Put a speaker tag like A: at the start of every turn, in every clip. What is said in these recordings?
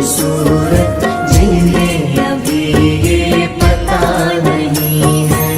A: खूबसूरत जिन्हें अभी ये पता नहीं है।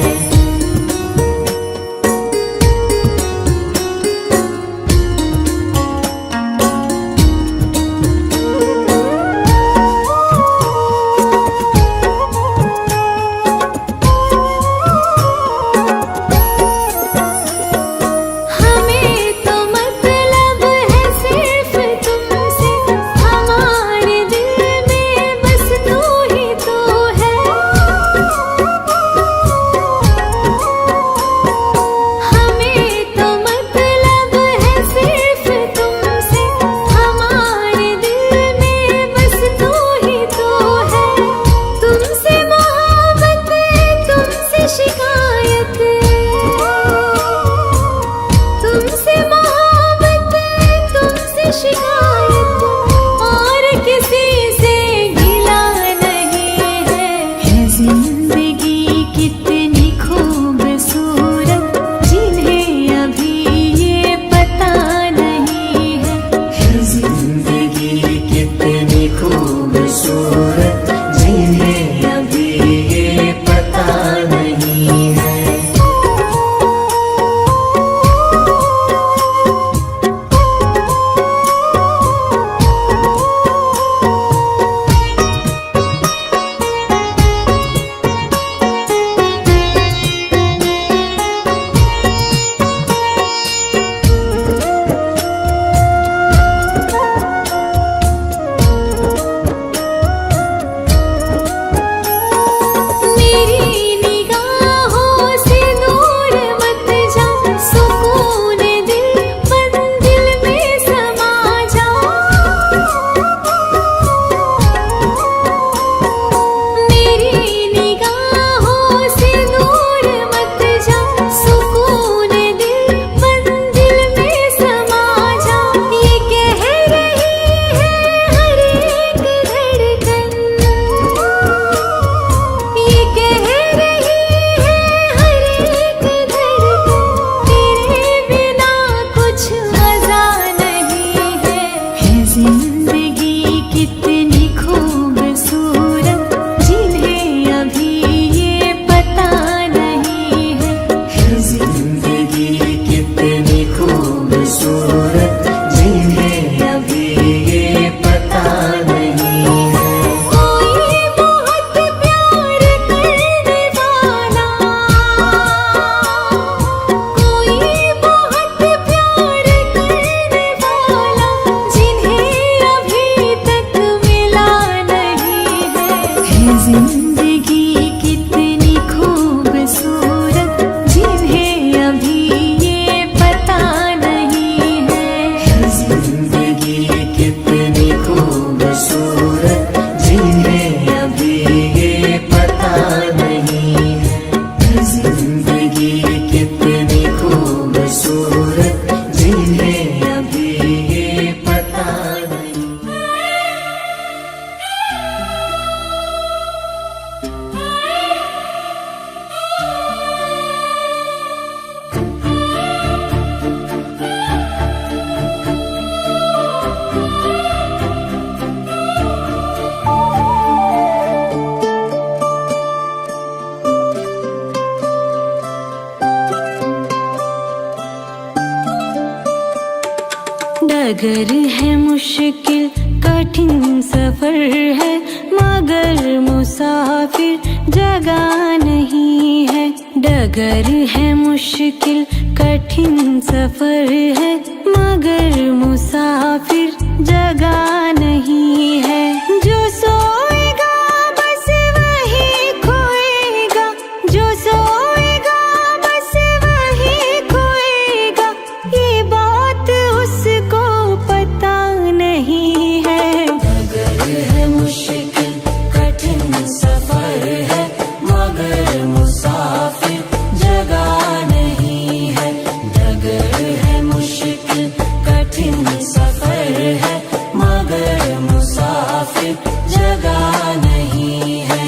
B: डगर है मुश्किल कठिन सफर है, मगर मुसाफिर जगह नहीं है। डगर है मुश्किल कठिन सफर है, मगर मुसाफिर जगह नहीं है। जो सोएगा बस वही खोएगा, जो सोएगा बस वही खोएगा, ये बात उसको पता नहीं है। डगर है मुश्किल कठिन सफर है, मगर मुसाफिर जगह नहीं है। डगर है मुश्किल कठिन सफर है, मगर मुसाफिर जगह नहीं है।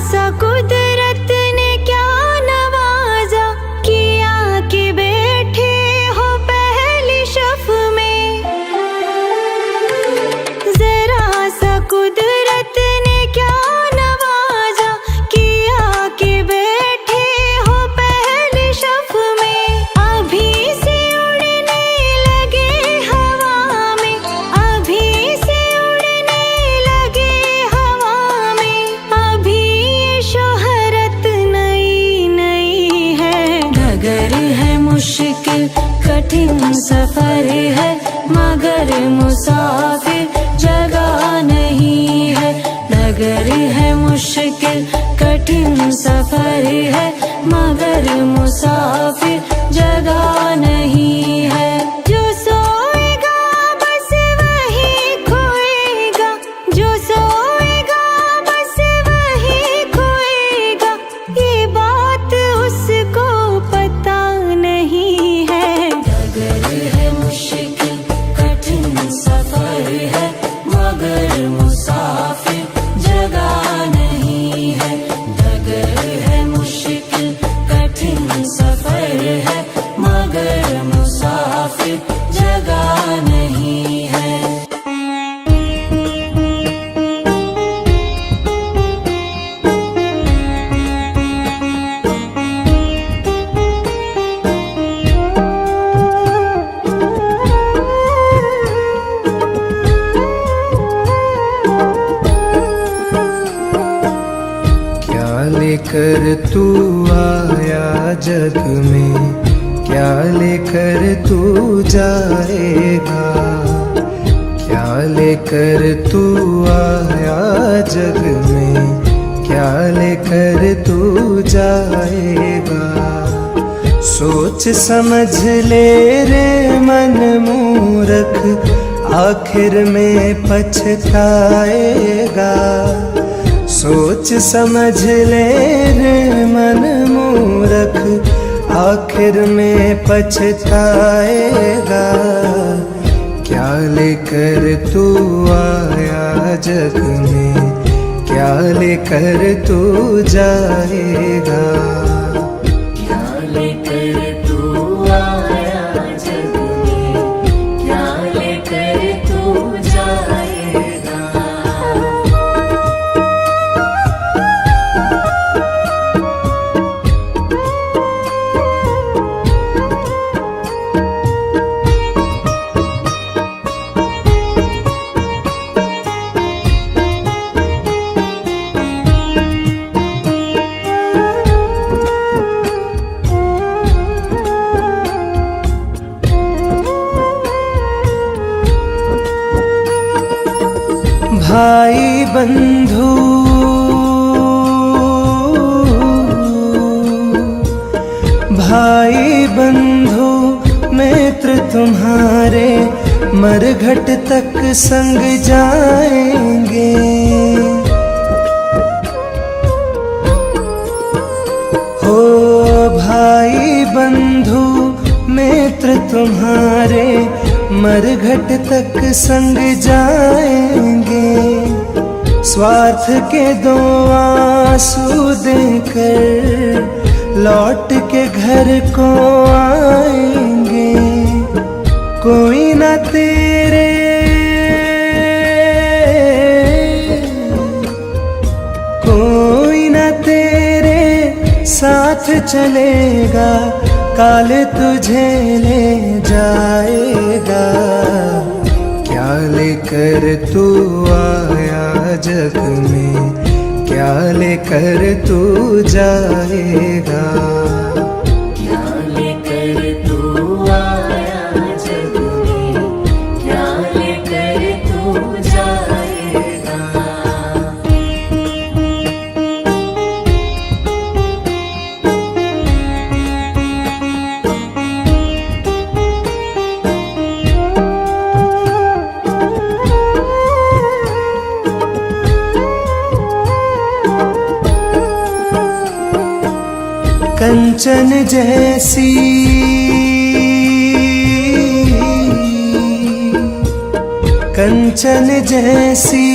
B: सा कुदरत ने क्या नवाजा, किया कि बैठे हो पहली शफ में। जरा सा कुदरत ने क्या नवाजा, किया कि बैठे हो पहली शफ में। अभी से उड़ने लगे हवा में, अभी से उड़ने लगे हवा में। अभी ये शोहरत नई नई है। डगर है मुश्किल कठिन सफर है, मगर मुसाफिर जगह नहीं है। डगर है मुश्किल कठिन सफर है, मगर मुसाफिर जगह नहीं है। जो सोएगा बस वही खोएगा, जो सोएगा बस वही खोएगा। ये बात उसको पता नहीं है। डगर है मुश्किल कठिन सफर है, मगर मुसाफिर जगह नहीं है। डगर है मुश्किल कठिन सफर है, मगर मुसाफिर जगह नहीं है।
C: क्या लेकर तू आया जग में, क्या लेकर तू जाएगा। क्या लेकर तू आया जग में, क्या लेकर तू जाएगा। सोच समझ ले रे मन मूर्ख, आखिर में पछताएगा। सोच समझ ले रे मन मूर्ख, आखिर में पछताएगा। क्या लेकर तू आया जग में, क्या लेकर तू जाएगा।
A: क्या लेकर तू आया जग में, क्या लेकर तू जाएगा।
C: भाई बंधु भाई बंधु मित्र तुम्हारे मरघट तक संग जाएंगे। हो भाई बंधु मित्र तुम्हारे मरघट तक संग जाएंगे। स्वार्थ के दो आंसू देकर लौट के घर को आएंगे। कोई ना तेरे कोई ना तेरे साथ चलेगा, काल तुझे ले जाएगा। क्या लेकर तू आया जग में, क्या लेकर तू जाएगा।
A: क्या लेकर तू आया जग में, क्या लेकर तू जाएगा।
C: कंचन जैसी कंचन जैसी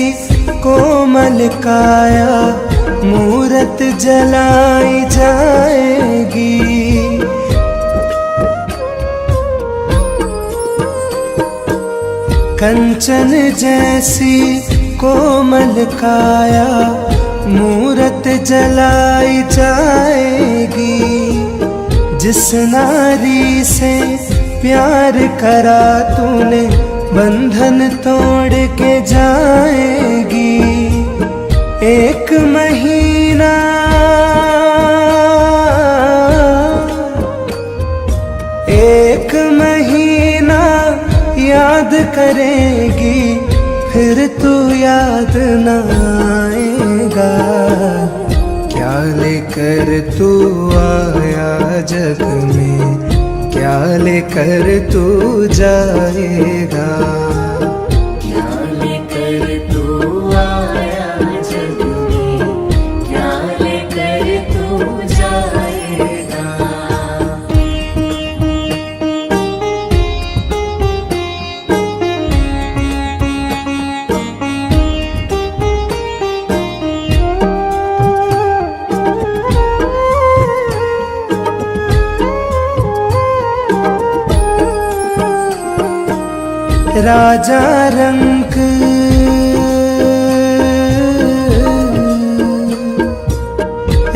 C: कोमल काया, मूरत मूरत जलाई जाएगी। कंचन जैसी कोमल काया मूरत जलाई जाएगी। जिस नारी से प्यार करा तूने बंधन तोड़ के जाएगी। एक महीना याद करेगी, फिर तू याद न आएगा। क्या लेकर तू आया जग में, क्या लेकर तू जाएगा।
A: क्या लेकर तू आया जग में, क्या लेकर तू जाएगा।
C: राजा रंक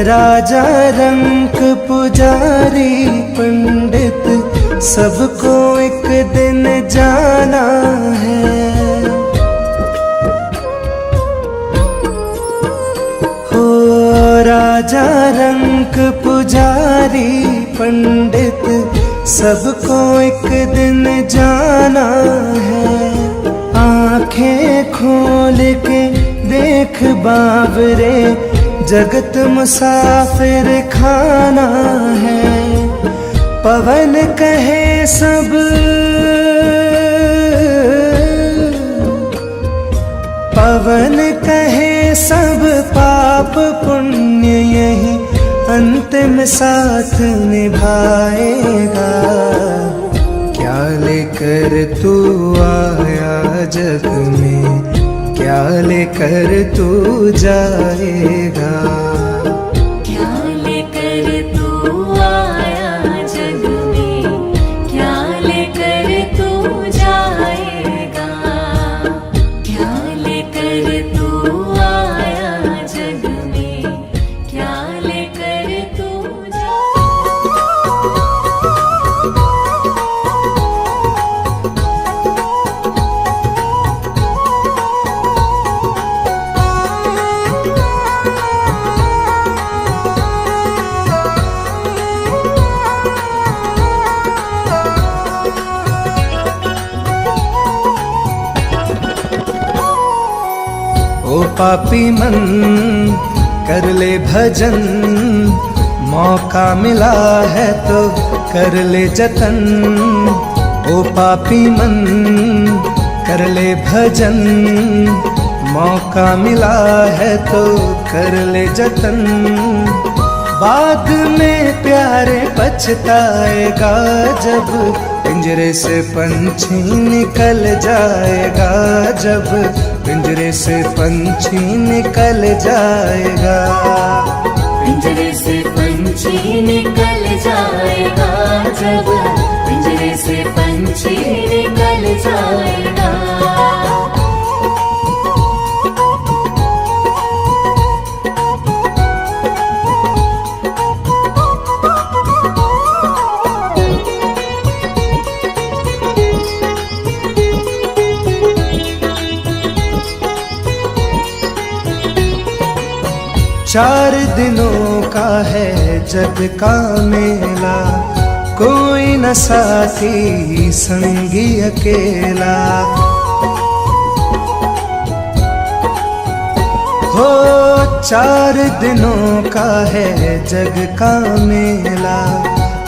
C: राजा रंक पुजारी पंडित सबको एक दिन जाना है। हो राजा रंक पुजारी पंडित सबको एक दिन जाना है। आंखें खोल के देख बाबरे, जगत मुसाफिर खाना है। पवन कहे सब पवन कहे सब पाप पुण्य यही अंतिम साथ निभाएगा। क्या लेकर तू आया जग में, क्या लेकर तू जाएगा।
A: क्या लेकर तू आया जग में, क्या लेकर तू जाएगा। क्या लेकर तू आया जग में, क्या लेकर तू
C: ओ पापी मन कर ले भजन, मौका मिला है तो कर ले जतन। ओ पापी मन कर ले भजन, मौका मिला है तो कर ले जतन। बाद में प्यारे पछताएगा जब पिंजरे से पंछी निकल जाएगा। जब पिंजरे से पंछी निकल जाएगा।
A: पिंजरे से पंछी निकल जाएगा। जब पिंजरे से पंछी निकल जाएगा।
C: चार दिनों का है जग का मेला, कोई न साथी संगी अकेला। हो चार दिनों का है जग का मेला,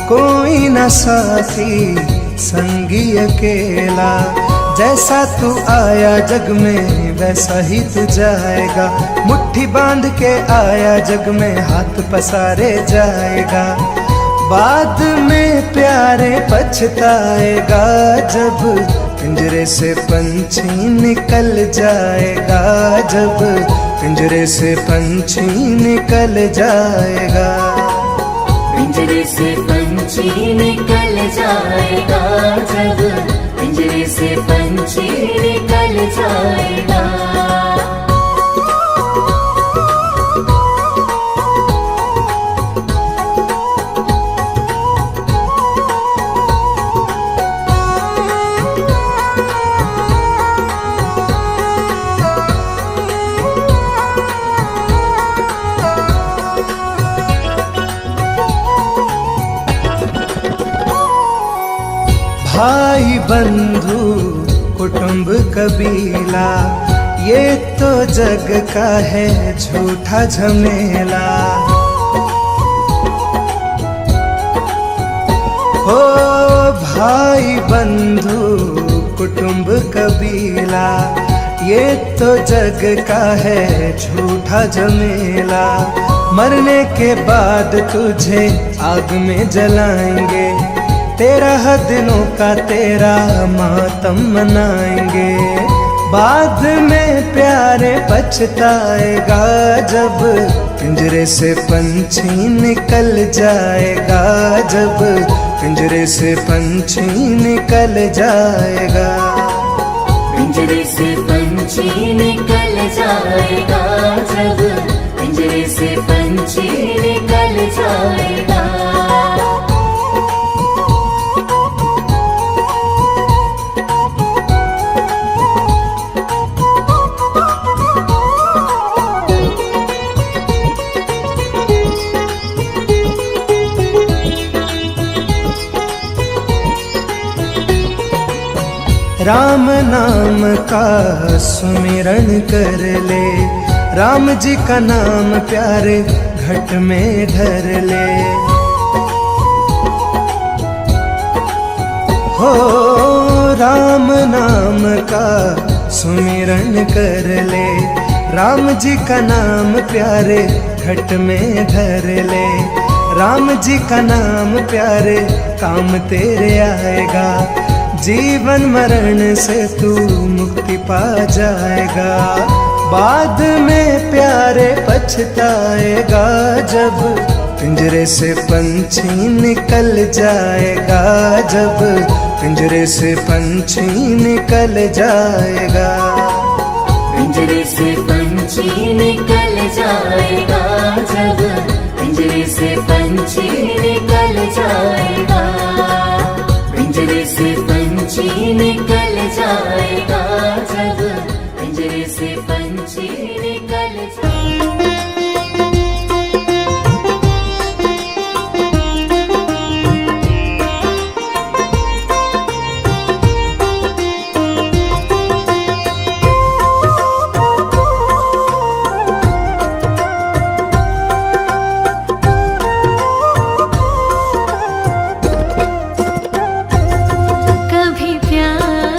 C: कोई न साथी संगी अकेला। जैसा तू आया जग में वैसा ही तू जाएगा। मुट्ठी बांध के आया जग में हाथ पसारे जाएगा। बाद में प्यारे पछताएगा जब पिंजरे से पंछी निकल जाएगा। जब पिंजरे से पंछी निकल जाएगा।
A: पिंजरे से पंछी निकल जाएगा, जब पिंजरे से पंछी निकल जाएगा।
C: भाई बंधु कुटुंब कबीला, ये तो जग का है झूठा झमेला। हो भाई बंधु कुटुंब कबीला, ये तो जग का है झूठा झमेला। मरने के बाद तुझे आग में जलाएंगे, 13 दिनों का तेरा मातम मनाएंगे। बाद में प्यारे पछताएगा, जब पिंजरे से पंछी निकल जाएगा। जब पिंजरे से पंछी निकल जाएगा।
A: पिंजरे से पंछी निकल जाएगा, जब पिंजरे से पंछी निकल जाएगा।
C: राम नाम का सुमिरन कर ले, राम जी का नाम प्यारे घट में धर ले। हो राम नाम का सुमिरन कर ले, राम जी का नाम प्यारे घट में धर ले। राम जी का नाम प्यारे काम तेरे आएगा, जीवन मरण से तू मुक्ति पा जाएगा। बाद में प्यारे पछताएगा, जब पिंजरे से पंछी निकल जाएगा। जब पिंजरे से पंछी निकल जाएगा।
A: पिंजरे से पंछी निकल जाएगा, जब पिंजरे से पंछी निकल जाएगा। पिंजरे से पंछी निकल जाएगा, जब पिंजरे से पंछी निकल जाएगा।
B: कभी प्यार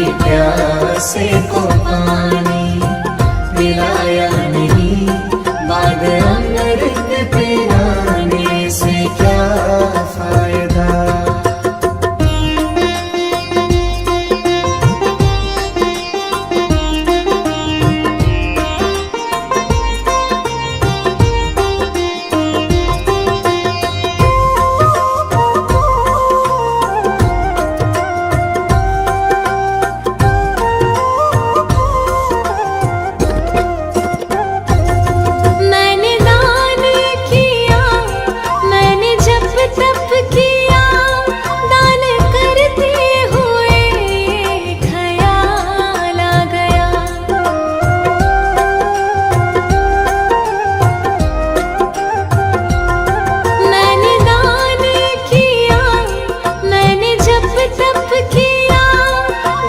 A: कभी प्यासे को पानी पिलाया नहीं, बाद अमृत पिलाने से क्या फायदा।
B: मैंने दान किया, मैंने जप तप किया, दान करते हुए ख्याल आ गया। मैंने दान किया, मैंने जप तप किया,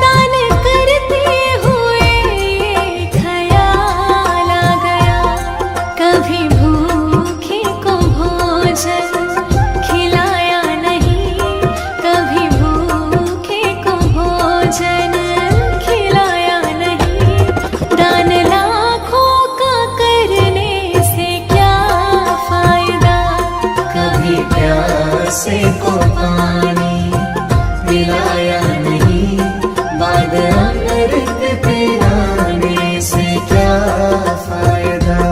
B: दान करते हुए ख्याल आ गया। कभी भूखे को भोजन खिलाया नहीं, कभी भूखे को भोजन खिलाया नहीं, दान लाखों का करने से क्या फायदा।
A: कभी प्यासे को पानी पिलाया नहीं, बाद अमृत पिलाने से क्या फायदा।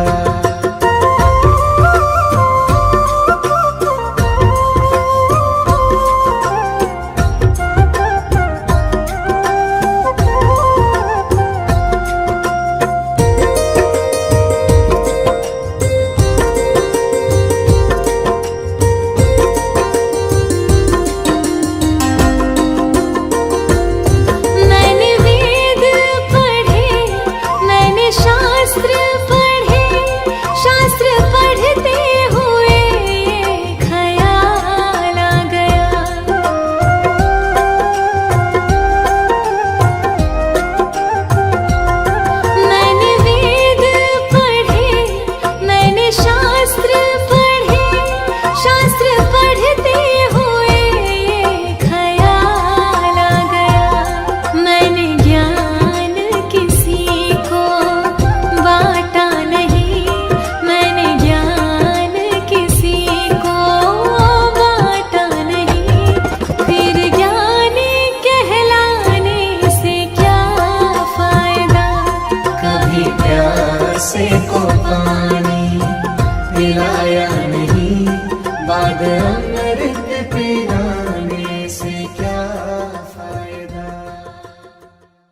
B: मैंने वेद पढ़े, मैंने शास्त्र पढ़े, शास्त्र पढ़ते हुए ख्याल आ गया। मैंने वेद पढ़े, मैंने शास्त्र पढ़े, शास्त्र पढ़ते हुए ख्याल आ गया। मैंने ज्ञान किसी को बांटा नहीं, मैंने ज्ञान किसी को बांटा नहीं, फिर ज्ञानी कहलाने से क्या फायदा।
A: कभी प्यासे को पानी पिलाया नहीं, बाद